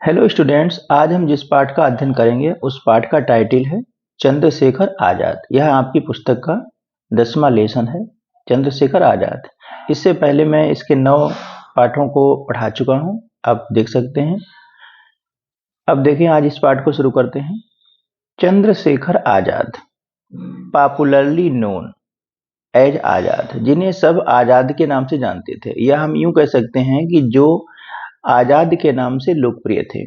Hello students, आज हम जिस पाठ का अध्ययन करेंगे उस पाठ का टाइटल है चंद्रशेखर आजाद। यह आपकी पुस्तक का 10वां लेसन है, चंद्रशेखर आजाद। इससे पहले मैं इसके 9 पाठों को पढ़ा चुका हूं, आप देख सकते हैं। अब देखें, आज इस पाठ को शुरू करते हैं। Chandrashekhar Azad, popularly known as आजाद, जिन्हें सब आजाद के नाम से जानते थे, या हम यूं कह सकते हैं कि जो आजाद के नाम से लोकप्रिय थे।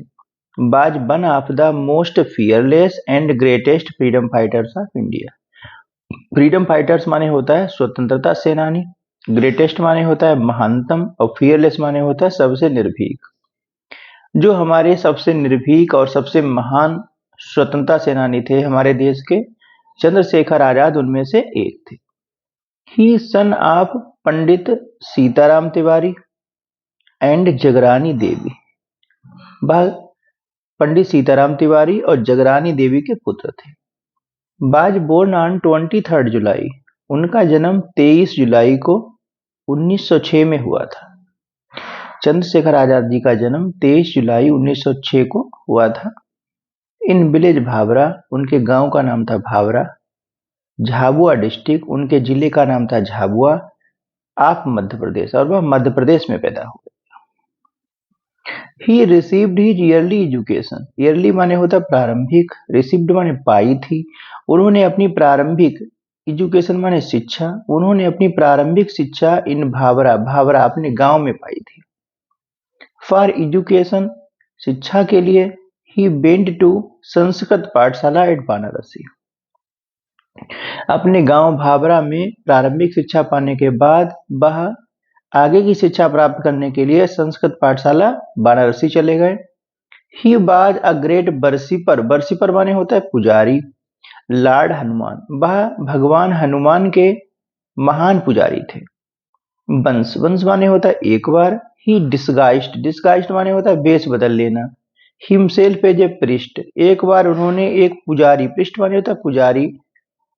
बाज one of the most fearless and greatest freedom fighters of India. Freedom fighters माने होता है स्वतंत्रता सेनानी, ग्रेटेस्ट माने होता है महानतम, और फियरलेस माने होता है सबसे निर्भीक। जो हमारे सबसे निर्भीक और सबसे महान स्वतंत्रता सेनानी थे हमारे देश के, चंद्रशेखर आजाद उनमें से एक थे। He son of Pandit Sitaram Tiwari and Jagrani Devi. Pandit Sitaram Tiwari और जगरानी देवी के पुत्र थे। बाज बोर्न ऑन 23 जुलाई, उनका जन्म 23 जुलाई को 1906 में हुआ था। चंद्रशेखर आजाद जी का जन्म 23 जुलाई 1906 को हुआ था। इन विलेज भावरा, उनके गांव का नाम था भावरा। झाबुआ डिस्ट्रिक्ट, उनके जिले का नाम था झाबुआ, ऑफ मध्य प्रदेश, और वह मध्य प्रदेश में पैदा हुए। He received his yearly education. Yearly माने होता प्रारंभिक, रिसीव्ड माने पाई थी। उन्होंने अपनी प्रारंभिक एजुकेशन माने शिक्षा, उन्होंने अपनी प्रारंभिक शिक्षा इन भावरा, भावरा अपने गांव में पाई थी। फॉर एजुकेशन, शिक्षा के लिए, ही वेंट टू संस्कृत पाठशाला एट बनारसी। अपने गांव भावरा में प्रारंभिक शिक्षा पाने के बाद वह आगे की शिक्षा प्राप्त करने के लिए संस्कृत पाठशाला बनारसी चले गए। ही बाज अ ग्रेट बरसीपर, बरसीपर माने होता है पुजारी। लॉर्ड हनुमान, वह भगवान हनुमान के महान पुजारी थे। वंश, वंश माने होता है एक बार। ही डिस्गाइज्ड, डिस्गाइज्ड माने होता है वेश बदल लेना। हिमसेल्फ एज ए प्रिस्ट, एक बार उन्होंने एक पुजारी, प्रिस्ट माने होता है पुजारी,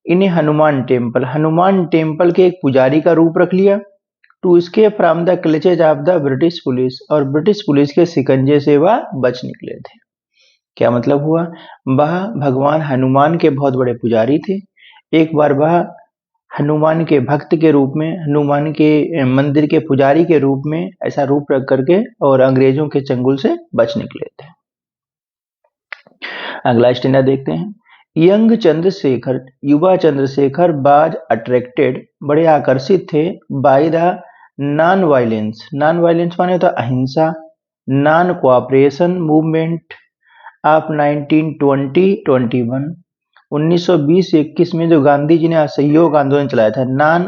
इन्हें हनुमान टेम्पल के एक पुजारी का रूप रख लिया। To escape from the clutches of the British police, और ब्रिटिश पुलिस के शिकंजे से वह बच निकले थे। क्या मतलब हुआ? वह भगवान हनुमान के बहुत बड़े पुजारी थे। एक बार वह हनुमान के भक्त के रूप में, हनुमान के मंदिर के पुजारी के रूप में ऐसा रूप रख करके और अंग्रेजों के चंगुल से बच निकले थे। अगला स्टेना देखते हैं। यंग चंद्रशेखर, युवा चंद्रशेखर बाज अट्रैक्टेड, बड़े आकर्षित थे, by the non violence, non violence माने होता अहिंसा, नॉन कोऑपरेशन मूवमेंट ऑफ 1920-21, 1920-21 में जो गांधी जी ने असहयोग आंदोलन चलाया था, नॉन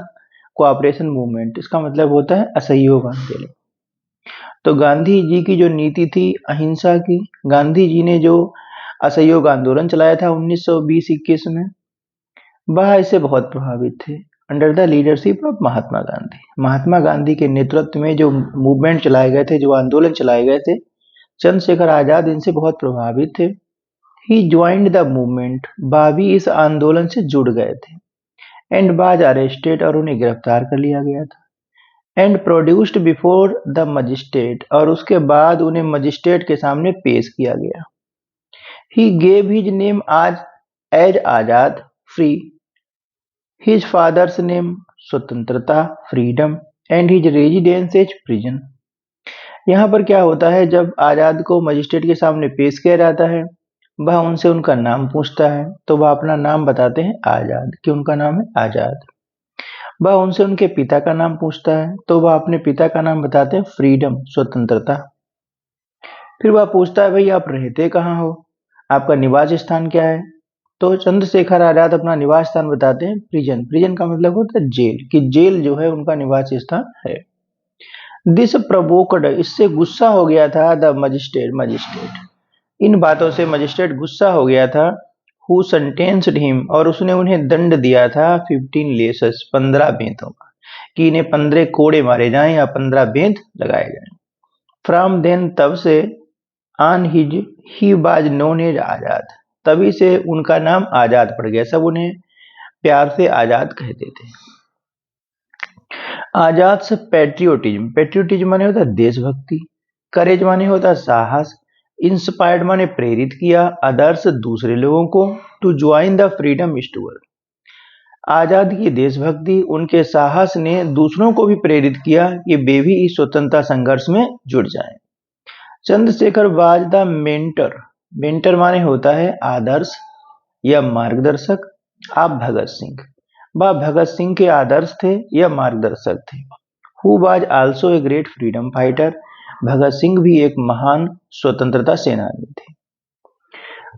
कोऑपरेशन मूवमेंट, इसका मतलब होता है असहयोग आंदोलन। तो गांधी जी की जो नीति थी अहिंसा की, गांधी जी ने जो असहयोग आंदोलन चलाया था 1920-21 में, वह इससे बहुत प्रभावित थे। Under the leadership of Mahatma Gandhi, Mahatma Gandhi के नेतृत्व में जो मूवमेंट चलाए गए थे, जो आंदोलन चलाए गए थे, चंद्रशेखर आजाद इनसे बहुत प्रभावित थे। ही ज्वाइंड द मूवमेंट, वह भी इस आंदोलन से जुड़ गए थे। एंड वाज अरेस्टेड, और उन्हें गिरफ्तार कर लिया गया था। And produced before the magistrate, और उसके बाद उन्हें मजिस्ट्रेट के सामने पेश किया गया। He gave his name as Azad, free, his father's name स्वतंत्रता, freedom, and his residence as prison। यहाँ पर क्या होता है, जब आजाद को मजिस्ट्रेट के सामने पेश किया जाता है, वह उनसे उनका नाम पूछता है, तो वह अपना नाम बताते हैं आजाद, कि उनका नाम है आजाद। वह उनसे उनके पिता का नाम पूछता है, तो वह अपने पिता का नाम बताते हैं फ्रीडम, स्वतंत्रता। फिर वह पूछता है, भाई आप रहते कहाँ हो, आपका निवास स्थान क्या है? तो चंद्रशेखर आजाद अपना निवास स्थान बताते हैं प्रिजन। प्रिजन का मतलब होता है जेल, कि जेल जो है उनका निवास स्थान है। दिस प्रोवोक्ड, इससे गुस्सा हो गया था द मजिस्ट्रेट, इन बातों से मजिस्ट्रेट गुस्सा हो गया था। हु सेंटेंस्ड हिम, और उसने उन्हें दंड दिया था 15 लेसेस, 15 बेंतों का, कि इन्हें 15 कोड़े मारे जाएं या 15 बेंत लगाए जाएं। फ्रॉम देन, तब से, on his he was known as Azad, तभी से उनका नाम आजाद पड़ गया, सब उन्हें प्यार से आजाद कहते थे। आजाद से पैट्रियोटिज्म, पैट्रियोटिज्म माने होता है देशभक्ति, करेज माने होता है साहस, इंस्पायर्ड माने प्रेरित किया अदर्स दूसरे लोगों को to join the freedom struggle. आजादी की देशभक्ति उनके साहस ने दूसरों को भी प्रेरित किया कि वे भी इस स्वतंत्रता संघर्ष में जुड़ जाएं। Chandrashekhar was the mentor. Mentor माने होता है आदर्श या मार्गदर्शक। आप भगत सिंह, वह भगत सिंह के आदर्श थे या मार्गदर्शक थे। Who was also a great freedom fighter. Bhagat Singh भी एक महान स्वतंत्रता सेनानी थे।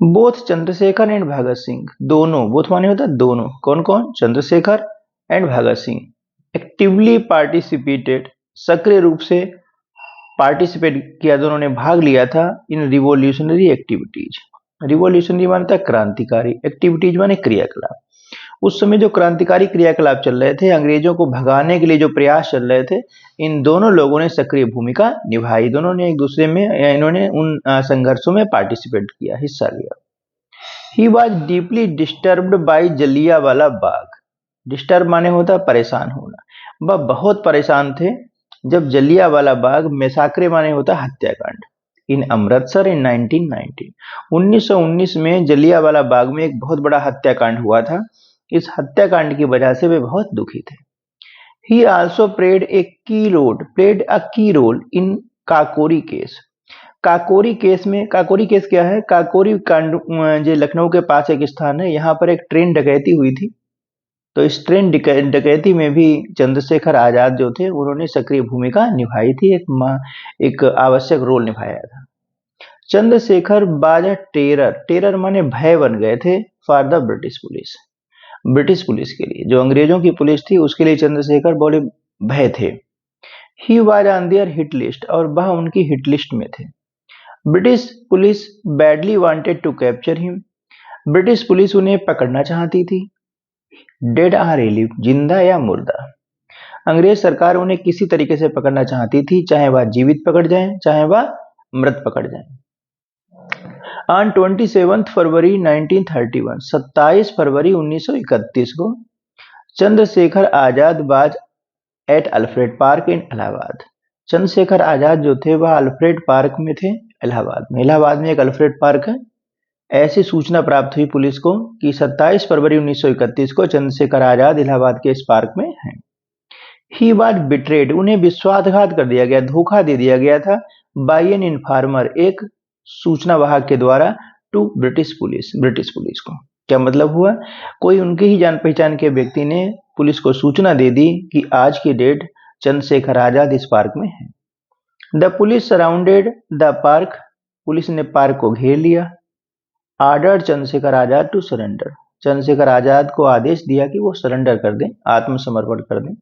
बोथ चंद्रशेखर एंड भगत सिंह, दोनों, बोथ माने होता है दोनों, कौन कौन, Chandrashekhar and Bhagat Singh, actively participated, सक्रिय रूप से पार्टिसिपेट किया, दोनों ने भाग लिया था इन रिवॉल्यूशनरी एक्टिविटीज। रिवॉल्यूशनरी मानता है क्रांतिकारी, एक्टिविटीज माने क्रियाकलाप। उस समय जो क्रांतिकारी क्रियाकलाप चल रहे थे, अंग्रेजों को भगाने के लिए जो प्रयास चल रहे थे, इन दोनों लोगों ने सक्रिय भूमिका निभाई। दोनों ने एक दूसरे में या इन्होंने उन संघर्षों में पार्टिसिपेट किया, हिस्सा लिया। He was deeply disturbed by Jallianwala Bagh. Disturb माने होता है परेशान होना। वह बहुत परेशान थे जब जलियांवाला बाग, मैसाक्रे माने होता है हत्याकांड, इन अमृतसर इन 1919 में जलियांवाला बाग में एक बहुत बड़ा हत्याकांड हुआ था। इस हत्याकांड की वजह से वे बहुत दुखी थे। ही also played a key role in Kakori case. Kakori case में, काकोरी केस क्या है, काकोरी कांड जो लखनऊ के पास एक स्थान है, यहाँ पर एक ट्रेन डकैती हुई थी। तो इस ट्रेन डकैती में भी चंद्रशेखर आजाद जो थे उन्होंने सक्रिय भूमिका निभाई थी, एक आवश्यक रोल निभाया था। चंद्रशेखर बाजा टेरर माने भय बन गए थे फॉर द ब्रिटिश पुलिस के लिए, जो अंग्रेजों की पुलिस थी उसके लिए चंद्रशेखर बड़े भय थे। He was on their hit list, और वह उनकी हिट लिस्ट में थे। British police badly wanted to capture him. British police उन्हें पकड़ना चाहती थी। डेड आर एलिव, जिंदा या मुर्दा। अंग्रेज सरकार उन्हें किसी तरीके से पकड़ना चाहती थी, चाहे वह जीवित पकड़ जाए चाहे वह मृत पकड़ जाए। ऑन 27 फरवरी 1931, 27 फरवरी 1931 को Chandrashekhar Azad was at Alfred Park in Allahabad. Chandrashekhar Azad जो थे वह अल्फ्रेड पार्क में थे, इलाहाबाद में। इलाहाबाद में एक अल्फ्रेड पार्क है। ऐसी सूचना प्राप्त हुई पुलिस को कि 27 फरवरी 1931 को चंद्रशेखर आजाद इलाहाबाद के इस पार्क में हैं। ही वाज बिट्रेड, उन्हें विश्वासघात कर दिया गया, धोखा दे दिया गया था, बाय एन इन्फॉर्मर, एक सूचना वाहक के द्वारा, टू ब्रिटिश पुलिस को। क्या मतलब हुआ, कोई उनके ही जान पहचान के व्यक्ति ने पुलिस को सूचना दे दी कि आज की डेट चंद्रशेखर आजाद इस पार्क में है। The police surrounded the park, police ने पार्क को घेर लिया। Ordered Chandrashekhar Azad to surrender, Chandrashekhar Azad को आदेश दिया कि वो सरेंडर कर दें, आत्मसमर्पण कर दें।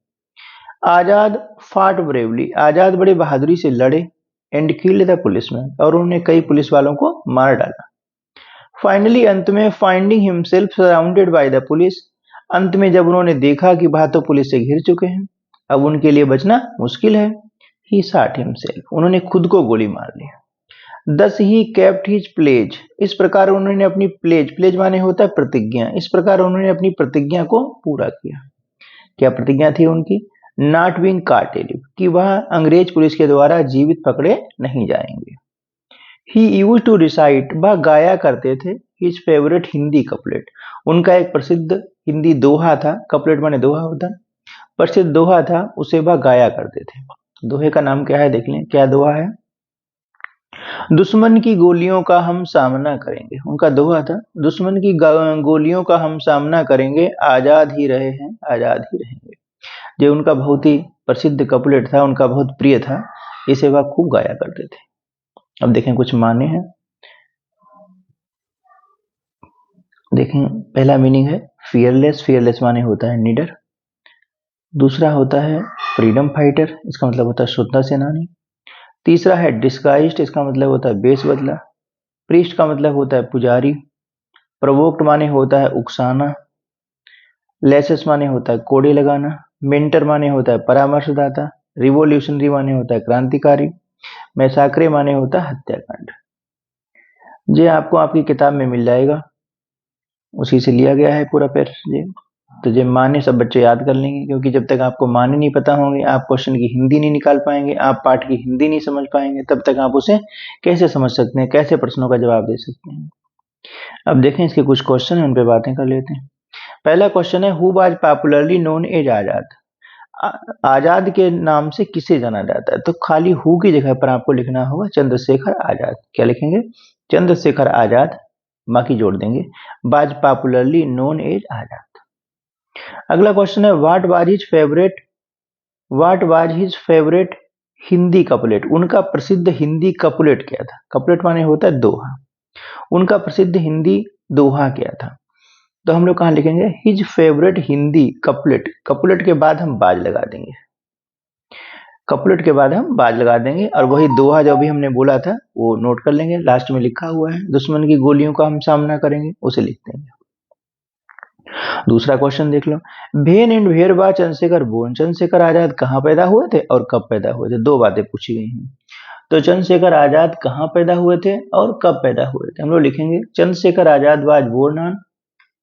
आजाद फाट ब्रेवली, आजाद बड़े बहादुरी से लड़े। एंड किल्ड द पुलिसमैन, और उन्होंने कई पुलिस वालों को मार डाला। फाइनली, अंत में, finding himself surrounded by the police, अंत में जब उन्होंने देखा कि वह तो पुलिस से घिर चुके हैं, अब उनके लिए बचना मुश्किल है, ही शॉट हिमसेल्फ, उन्होंने खुद को गोली मार लिया। दस ही केप्ट हिज प्लेज, इस प्रकार उन्होंने अपनी प्लेज माने होता है प्रतिज्ञा, इस प्रकार उन्होंने अपनी प्रतिज्ञा को पूरा किया। क्या प्रतिज्ञा थी उनकी, नॉट बीइंग कॉट एलिव, कि वह अंग्रेज पुलिस के द्वारा जीवित पकड़े नहीं जाएंगे। ही यूज्ड टू रिसाइट, वह गाया करते थे, हिज फेवरेट हिंदी कपलेट, उनका एक प्रसिद्ध हिंदी दोहा था, कपलेट माने दोहा होता है, प्रसिद्ध दोहा था, उसे वह गाया करते थे। दोहे का नाम क्या है देख लें, क्या दोहा है, दुश्मन की गोलियों का हम सामना करेंगे, उनका दोहा था, दुश्मन की गोलियों का हम सामना करेंगे, आजाद ही रहे हैं आजाद ही रहेंगे। जो उनका बहुत ही प्रसिद्ध कपलेट था, उनका बहुत प्रिय था, इसे वह खूब गाया करते थे। अब देखें कुछ माने हैं, देखें पहला मीनिंग है फियरलेस, फियरलेस माने होता है निडर। दूसरा होता है फ्रीडम फाइटर, इसका मतलब होता है स्वतंत्रता सेनानी। तीसरा है डिस्गाइज्ड, इसका मतलब होता है बेस बदला। प्रीस्ट का मतलब होता है पुजारी। प्रोवोक्ड माने होता है उकसाना। लेसेस माने होता है कोड़े लगाना। मेंटर माने होता है परामर्शदाता। रिवोल्यूशनरी माने होता है क्रांतिकारी। मैसाक्रे माने होता है हत्याकांड। ये आपको आपकी किताब में मिल जाएगा, उसी से लिया गया है पूरा पैसेज। तो ये माने सब बच्चे याद कर लेंगे, क्योंकि जब तक आपको माने नहीं पता होंगे आप क्वेश्चन की हिंदी नहीं निकाल पाएंगे, आप पाठ की हिंदी नहीं समझ पाएंगे, तब तक आप उसे कैसे समझ सकते हैं, कैसे प्रश्नों का जवाब दे सकते हैं। अब देखें इसके कुछ क्वेश्चन है, उन पे बातें कर लेते हैं। पहला क्वेश्चन है, who was popularly known as Azad. Azad के नाम से किसे जाना जाता है? तो खाली हु की जगह पर आपको लिखना होगा चंद्रशेखर आजाद। क्या लिखेंगे? चंद्रशेखर आजाद, बाकी जोड़ देंगे, वाज पॉपुलरली नोन एज आजाद। अगला क्वेश्चन है, what was his favourite Hindi couplet. उनका प्रसिद्ध हिंदी कपलेट क्या था? कपलेट माने होता है दोहा। उनका प्रसिद्ध हिंदी दोहा क्या था? तो हम लोग कहाँ लिखेंगे? His favourite Hindi couplet. Couplet के बाद हम बाज लगा देंगे, कपलेट के बाद हम बाज लगा देंगे, और वही दोहा जो अभी हमने बोला था वो नोट कर लेंगे, लास्ट में लिखा हुआ है, दुश्मन की गोलियों का हम सामना करेंगे, उसे लिख देंगे। दूसरा क्वेश्चन देख लो, भेन एंड भेरबा चंद्रशेखर बोर्न। चंद्रशेखर आजाद कहाँ पैदा हुए थे और कब पैदा हुए थे? दो बातें पूछी गई हैं। तो चंद्रशेखर आजाद कहाँ पैदा हुए थे और कब पैदा हुए थे? हम लोग लिखेंगे Chandrashekhar Azad was born on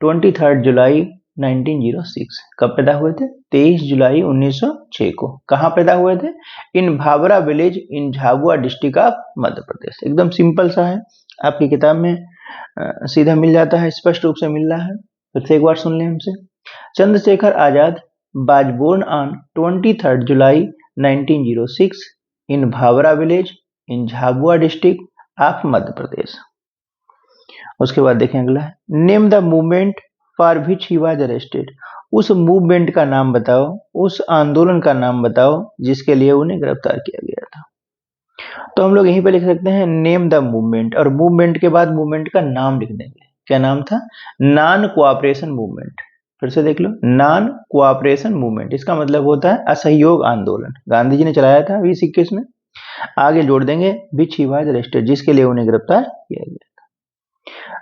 23 July 1906। कब पैदा हुए थे? 23 जुलाई 1906 को। कहाँ पैदा हुए थे? In Bhavra village in Jhabua district of Madhya Pradesh. एकदम सिंपल सा है, आपकी किताब में सीधा मिल जाता है, स्पष्ट रूप से मिल रहा है। फिर से एक बार सुन लें हमसे, Chandrashekhar Azad was born on 23 July 1906 in Bhavra village in Jhabua district of Madhya Pradesh. उसके बाद देखें अगला है, name the movement for which he was arrested. उस मूवमेंट का नाम बताओ, उस आंदोलन का नाम बताओ जिसके लिए उन्हें गिरफ्तार किया गया था। तो हम लोग यहीं पे लिख सकते हैं नेम द मूवमेंट, और मूवमेंट के बाद मूवमेंट का नाम लिख देंगे। क्या नाम था? Non cooperation movement. फिर से देख लो, नॉन कोऑपरेशन मूवमेंट, इसका मतलब होता है असहयोग आंदोलन। गांधी जी ने चलाया था 2021 में। आगे जोड़ देंगे विच ही वाज अरेस्टेड, जिसके लिए उन्हें गिरफ्तार किया गया।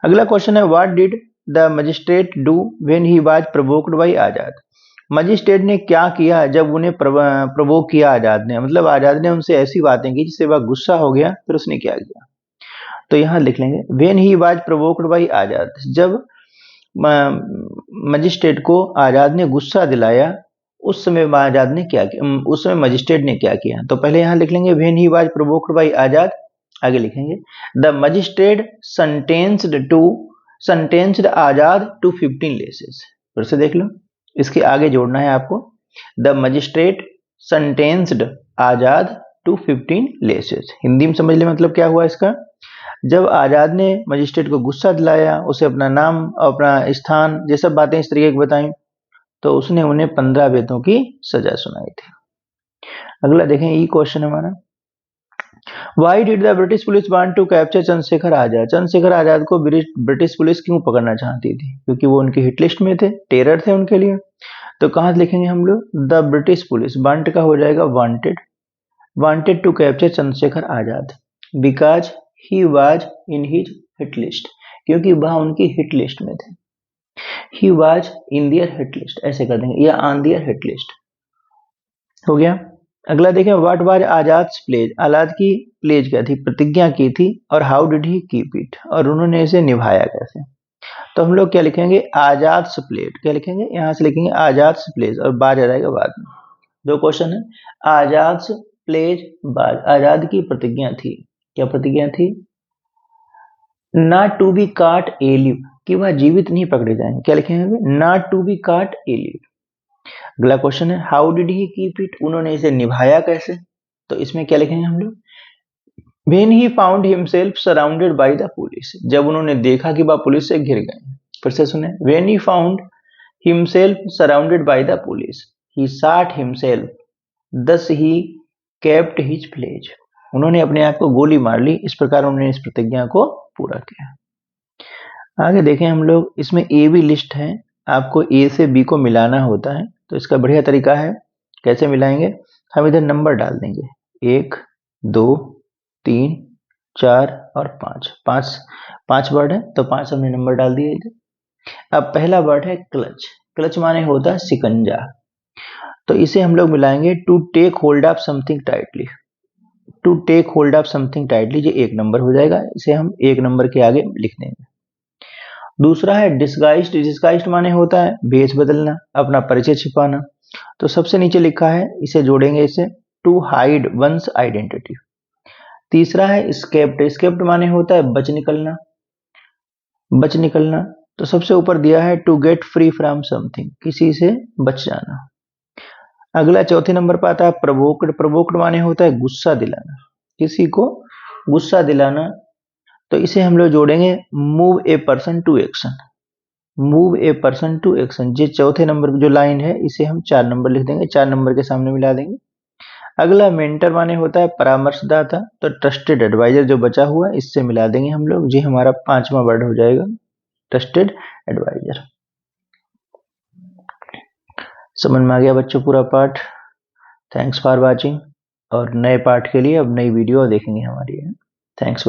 अगला क्वेश्चन है, what did the magistrate do when he was provoked by Azad. Magistrate ने क्या किया जब उन्हें प्रवोक किया आजाद ने? मतलब आजाद ने उनसे ऐसी बातें की जिससे वह गुस्सा हो गया, फिर उसने क्या किया? तो यहां लिख लेंगे when he was provoked by Azad. जब मजिस्ट्रेट को आजाद ने गुस्सा दिलाया, उस समय आजाद ने क्या किया, उस समय मजिस्ट्रेट ने क्या किया? तो पहले यहां लिख लेंगे when he was provoked by Azad, आगे लिखेंगे the magistrate sentenced Azad to 15 lashes. फिर से देख लो, इसके आगे जोड़ना है आपको, the magistrate sentenced Azad to 15 lashes. Hindi में समझ ले मतलब क्या हुआ इसका? जब आजाद ने मजिस्ट्रेट को गुस्सा दिलाया, उसे अपना नाम और अपना स्थान ये सब बातें इस तरीके की बताई, तो उसने उन्हें 15 बेतों की सजा सुनाई थी। अगला देखें, ई क्वेश्चन हमारा, why did the British police want to capture Chandrashekhar Azad. Chandrashekhar Azad को ब्रिटिश पुलिस क्यों पकड़ना चाहती थी? क्योंकि वो उनकी हिट लिस्ट में थे, टेरर थे उनके लिए। तो कहां लिखेंगे हम लोग? द ब्रिटिश पुलिस, वांट का हो जाएगा wanted to capture Chandrashekhar Azad because he was in his hit list, क्योंकि वह उनकी हिट लिस्ट में थे। He was in their hit list, ऐसे कर देंगे, या ऑन दियर हिट लिस्ट। हो गया। अगला देखें, व्हाट वाज आजाद प्लेज। आजाद की प्लेज क्या थी, प्रतिज्ञा की थी, और how did he keep it, और उन्होंने इसे निभाया कैसे? तो हम लोग क्या लिखेंगे? आजाद प्लेज। क्या लिखेंगे? यहां से लिखेंगे आजाद प्लेज, और बाज आ जाएगा बाद में। जो क्वेश्चन है, आजाद प्लेज बाज, आजाद की प्रतिज्ञा थी। क्या प्रतिज्ञा थी? नॉट टू बी काट एलिव, कि वह जीवित नहीं पकड़े जाएंगे। क्या लिखेंगे? नॉट टू बी काट एलिव। अगला क्वेश्चन है, how did he keep it, उन्होंने इसे निभाया कैसे? तो इसमें क्या लिखेंगे हम लोग? When he found himself surrounded by the police, जब उन्होंने देखा कि वह पुलिस से घिर गए। फिर से सुने, when he found himself surrounded by the police he shot himself दस ही केप्ट हिज प्लेज, उन्होंने अपने आप को गोली मार ली, इस प्रकार उन्होंने इस प्रतिज्ञा को पूरा किया। आगे देखें हम लोग, इसमें ए बी लिस्ट है, आपको ए से बी को मिलाना होता है। तो इसका बढ़िया तरीका है, कैसे मिलाएंगे? हम इधर नंबर डाल देंगे, 1 2 3 4 और 5, 5 वर्ड है तो 5 हमने नंबर डाल दिए इधर। अब पहला वर्ड है क्लच। क्लच माने होता है सिकंजा, तो इसे हम लोग मिलाएंगे to take hold of something tightly. To take hold of something tightly, ये 1 नंबर हो जाएगा, इसे हम 1 नंबर के आगे लिख देंगे। दूसरा है डिस्गाइस्ड। डिस्गाइस्ड माने होता है भेष बदलना, अपना परिचय छिपाना। तो सबसे नीचे लिखा है, इसे जोड़ेंगे इसे, टू हाइड वंस आइडेंटिटी। तीसरा है स्केप्ड। स्केप्ड माने होता है बच निकलना, बच निकलना। तो सबसे ऊपर दिया है to get free from something, किसी से बच जाना। अगला चौथे नंबर पर आता है प्रोवोक्ड। प्रोवोक्ड माने होता है गुस्सा दिलाना, किसी को गुस्सा दिलाना। तो इसे हम लोग जोड़ेंगे move a person to action. Move a person to action, ये चौथे नंबर की जो लाइन है इसे हम 4 नंबर लिख देंगे, 4 नंबर के सामने मिला देंगे। अगला मेंटर माने होता है परामर्शदाता। तो ट्रस्टेड एडवाइजर जो बचा हुआ है इससे मिला देंगे हम लोग, जी हमारा 5वां वर्ड हो जाएगा ट्रस्टेड एडवाइजर। समझ में आ गया बच्चों पूरा पाठ? Thanks for watching. और नए पाठ के लिए अब नई वीडियो देखेंगे हमारी। थैंक्स।